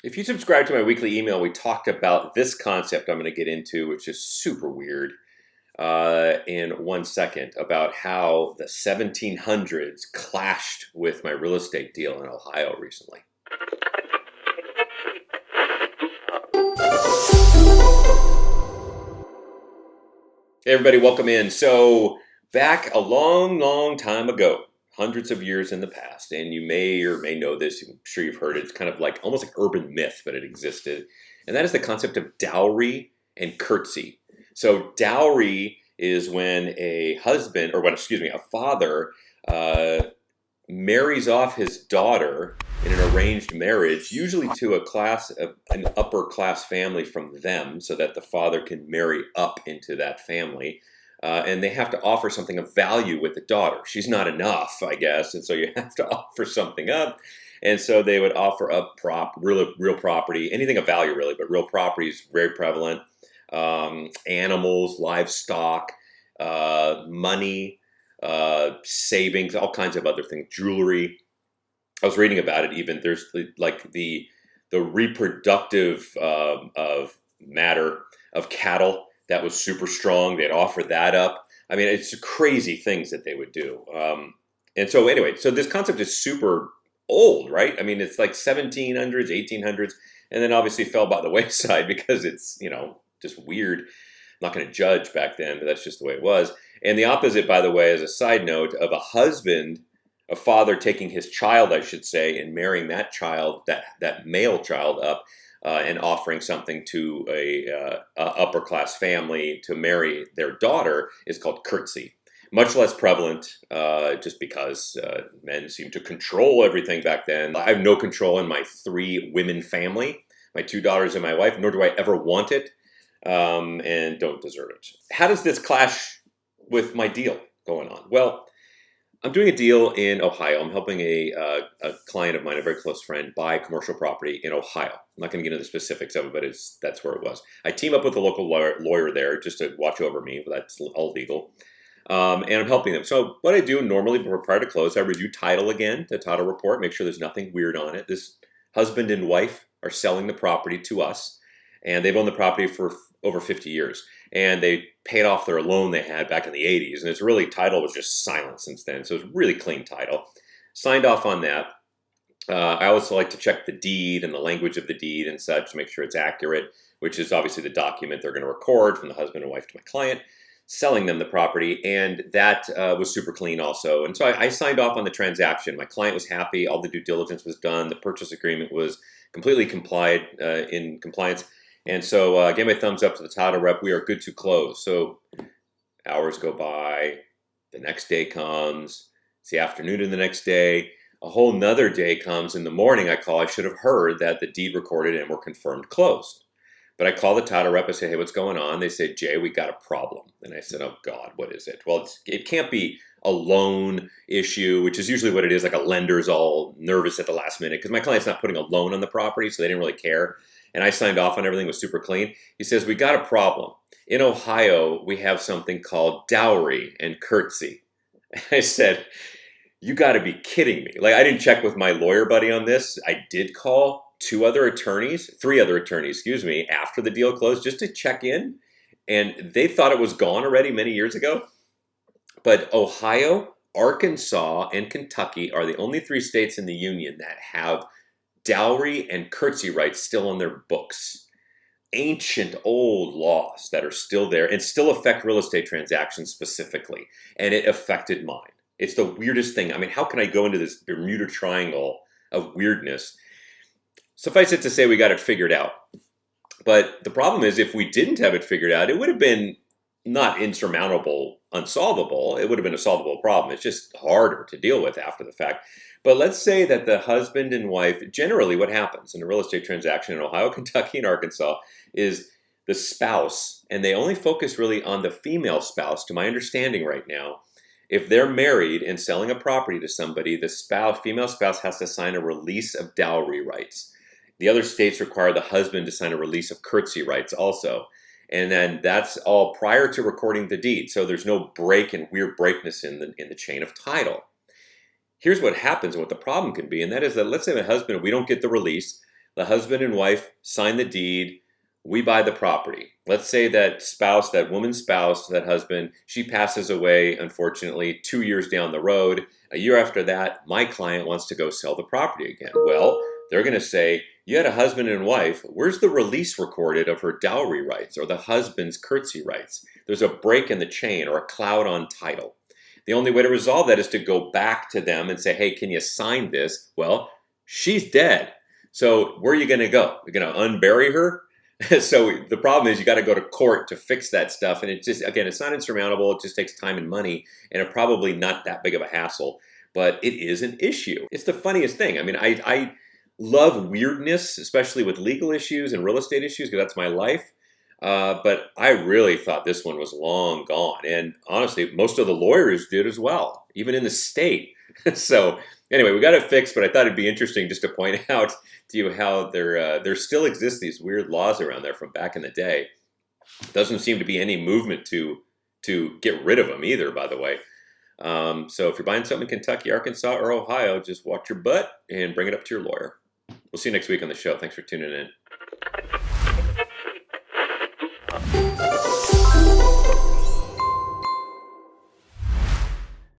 If you subscribe to my weekly email, we talked about this concept I'm going to get into, which is super weird, in 1 second, about how the 1700s clashed with my real estate deal in Ohio recently. Hey, everybody, welcome in. So, back a long, long time ago, hundreds of years in the past, and you may or may know this, I'm sure you've heard it, it's kind of like almost like urban myth, but it existed. And that is the concept of dowry and curtsy. So, dowry is when a husband, or what, excuse me, a father uh, marries off his daughter in an arranged marriage, usually to an upper class family from them, so that the father can marry up into that family. And they have to offer something of value with the daughter. She's not enough, I guess, and so you have to offer something up. And so they would offer up real property, anything of value really, but real property is very prevalent. Animals, livestock, money, savings, all kinds of other things, jewelry. I was reading about it. Even there's the reproductive of matter of cattle that was super strong. They'd offer that up. I mean, it's crazy things that they would do. And so anyway, so this concept is super old, right? I mean, it's like 1700s, 1800s, and then obviously fell by the wayside because it's just weird. I'm not going to judge back then, but that's just the way it was. And the opposite, by the way, as a side note, of a father taking his child, I should say, and marrying that child, that male child up, and offering something to a upper class family to marry their daughter is called curtsy. Much less prevalent, just because men seem to control everything back then. I have no control in my 3 women family, my 2 daughters and my wife, nor do I ever want it, and don't deserve it. How does this clash with my deal going on? Well, I'm doing a deal in Ohio. I'm helping a client of mine, a very close friend, buy commercial property in Ohio. I'm not going to get into the specifics of it, but that's where it was. I team up with a local lawyer there just to watch over me, but that's all legal. And I'm helping them. So what I do normally prior to close, I review title again, the title report, make sure there's nothing weird on it. This husband and wife are selling the property to us, and they've owned the property for over 50 years. And they paid off their loan they had back in the 80s. And it's really, title was just silent since then. So it's a really clean title. Signed off on that. I also like to check the deed and the language of the deed and such to make sure it's accurate, which is obviously the document they're going to record from the husband and wife to my client, selling them the property. And that was super clean also. And so I signed off on the transaction. My client was happy. All the due diligence was done. The purchase agreement was completely in compliance. And so I gave my thumbs up to the title rep. We are good to close. So hours go by. The next day comes. It's the afternoon of the next day. A whole nother day comes. In the morning, I call. I should have heard that the deed recorded and were confirmed closed. But I call the title rep. I say, hey, what's going on? They say, Jay, we got a problem. And I said, oh, God, what is it? Well, it can't be a loan issue, which is usually what it is. Like a lender's all nervous at the last minute because my client's not putting a loan on the property, so they didn't really care. And I signed off on everything, was super clean. He says, we got a problem. In Ohio, we have something called dowry and curtsy. And I said, you got to be kidding me. Like, I didn't check with my lawyer buddy on this. I did call 3 other attorneys, excuse me, after the deal closed just to check in. And they thought it was gone already many years ago. But Ohio, Arkansas, and Kentucky are the only 3 states in the union that have dowry and curtsy rights still on their books. Ancient old laws that are still there and still affect real estate transactions specifically. And it affected mine. It's the weirdest thing. I mean, how can I go into this Bermuda Triangle of weirdness? Suffice it to say, we got it figured out. But the problem is, if we didn't have it figured out, it would have been not insurmountable, unsolvable. It would have been a solvable problem. It's just harder to deal with after the fact. But let's say that the husband and wife, generally what happens in a real estate transaction in Ohio, Kentucky, and Arkansas is the spouse, and they only focus really on the female spouse, to my understanding right now. If they're married and selling a property to somebody, the female spouse has to sign a release of dowry rights. The other states require the husband to sign a release of curtsy rights also. And then that's all prior to recording the deed. So there's no break and weird breakness in the chain of title. Here's what happens and what the problem can be, and that is that let's say my husband, we don't get the release. The husband and wife sign the deed. We buy the property. Let's say that spouse, that woman's spouse, that husband, she passes away, unfortunately, 2 years down the road. A year after that, my client wants to go sell the property again. Well, they're going to say, you had a husband and wife. Where's the release recorded of her dowry rights or the husband's curtsy rights? There's a break in the chain or a cloud on title. The only way to resolve that is to go back to them and say, hey, can you sign this? Well, she's dead. So where are you going to go? You're going to unbury her? So the problem is you got to go to court to fix that stuff. And it just, again, it's not insurmountable. It just takes time and money, and it's probably not that big of a hassle, but it is an issue. It's the funniest thing. I mean, I love weirdness, especially with legal issues and real estate issues, because that's my life. But I really thought this one was long gone. And honestly, most of the lawyers did as well, even in the state. So anyway, we got it fixed, but I thought it'd be interesting just to point out to you how there still exist these weird laws around there from back in the day. Doesn't seem to be any movement to get rid of them either, by the way. So if you're buying something in Kentucky, Arkansas, or Ohio, just watch your butt and bring it up to your lawyer. We'll see you next week on the show. Thanks for tuning in.